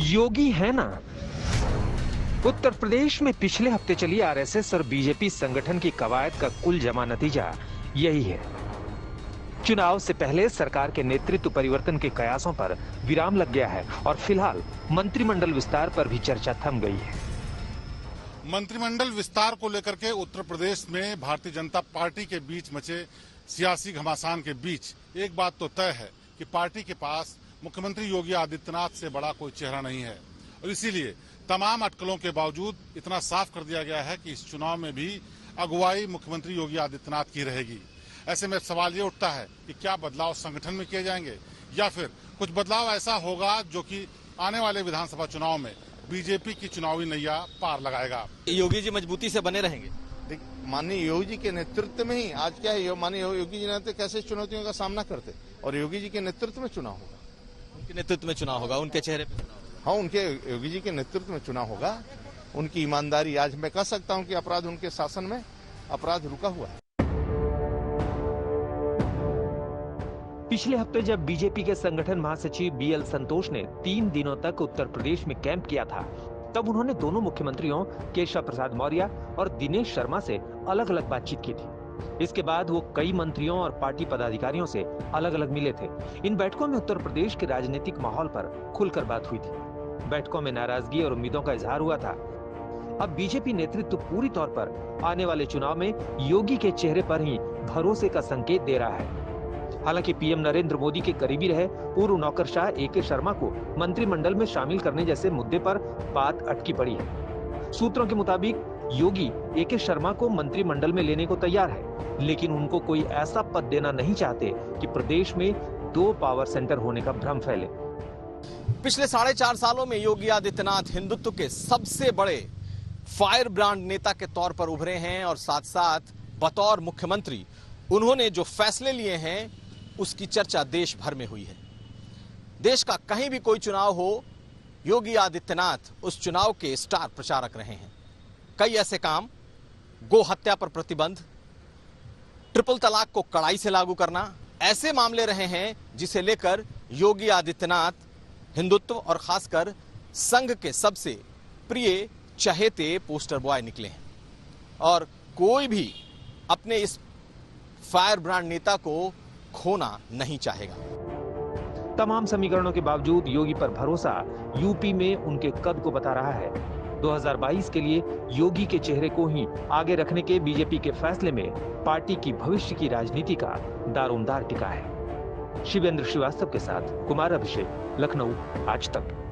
योगी है ना। उत्तर प्रदेश में पिछले हफ्ते चली आरएसएस और बीजेपी संगठन की कवायद का कुल जमा नतीजा यही है। चुनाव से पहले सरकार के नेतृत्व परिवर्तन के कयासों पर विराम लग गया है और फिलहाल मंत्रिमंडल विस्तार पर भी चर्चा थम गई है। मंत्रिमंडल विस्तार को लेकर के उत्तर प्रदेश में भारतीय जनता पार्टी के बीच मचे सियासी घमासान के बीच एक बात तो तय है कि पार्टी के पास मुख्यमंत्री योगी आदित्यनाथ से बड़ा कोई चेहरा नहीं है और इसीलिए तमाम अटकलों के बावजूद इतना साफ कर दिया गया है कि इस चुनाव में भी अगुवाई मुख्यमंत्री योगी आदित्यनाथ की रहेगी। ऐसे में सवाल ये उठता है कि क्या बदलाव संगठन में किए जाएंगे या फिर कुछ बदलाव ऐसा होगा जो कि आने वाले विधानसभा चुनाव में बीजेपी की चुनावी नैया पार लगाएगा। योगी जी मजबूती से बने रहेंगे। माननीय योगी जी के नेतृत्व में ही आज क्या है, माननीय योगी जी ने कैसे चुनौतियों का सामना करते और योगी जी के नेतृत्व में चुनाव होगा। उनके नेतृत्व में चुनाव होगा, उनके चेहरे पे चुनाव होगा। हाँ, उनके योगी जी के नेतृत्व में चुनाव होगा। उनकी ईमानदारी, आज मैं कह सकता हूं कि अपराध उनके शासन में अपराध रुका हुआ है। पिछले हफ्ते जब बीजेपी के संगठन महासचिव बीएल संतोष ने 3 दिनों तक उत्तर प्रदेश में कैंप किया था, तब उन्होंने दोनों मुख्यमंत्रियों केशव प्रसाद मौर्य और दिनेश शर्मा से अलग अलग बातचीत की थी। इसके बाद वो कई मंत्रियों और पार्टी पदाधिकारियों से अलग अलग मिले थे। इन बैठकों में उत्तर प्रदेश के राजनीतिक माहौल पर खुलकर बात हुई थी। बैठकों में नाराजगी और उम्मीदों का इजहार हुआ था। अब बीजेपी नेतृत्व पूरी तौर पर आने वाले चुनाव में योगी के चेहरे पर ही भरोसे का संकेत दे रहा है। हालांकि पीएम नरेंद्र मोदी के करीबी रहे पूर्व नौकरशाह एके शर्मा को मंत्रिमंडल में शामिल करने जैसे मुद्दे पर बात अटकी पड़ी है। सूत्रों के मुताबिक योगी एके शर्मा को मंत्रिमंडल में लेने को तैयार है, लेकिन उनको कोई ऐसा पद देना नहीं चाहते कि प्रदेश में 2 पावर सेंटर होने का भ्रम फैले। पिछले 4.5 सालों में योगी आदित्यनाथ हिंदुत्व के सबसे बड़े फायर ब्रांड नेता के तौर पर उभरे हैं और साथ साथ बतौर मुख्यमंत्री उन्होंने जो फैसले लिए हैं उसकी चर्चा देश भर में हुई है। देश का कहीं भी कोई चुनाव हो, योगी आदित्यनाथ उस चुनाव के स्टार प्रचारक रहे हैं। कई ऐसे काम, गो हत्या पर प्रतिबंध, ट्रिपल तलाक को कड़ाई से लागू करना, ऐसे मामले रहे हैं जिसे लेकर योगी आदित्यनाथ हिंदुत्व और खासकर संघ के सबसे प्रिय चहेते पोस्टर बॉय निकले हैं और कोई भी अपने इस फायर ब्रांड नेता को खोना नहीं चाहेगा। तमाम समीकरणों के बावजूद योगी पर भरोसा यूपी में उनके कद को बता रहा है। 2022 के लिए योगी के चेहरे को ही आगे रखने के बीजेपी के फैसले में पार्टी की भविष्य की राजनीति का दारोमदार टिका है। शिवेंद्र श्रीवास्तव के साथ कुमार अभिषेक, लखनऊ, आज तक।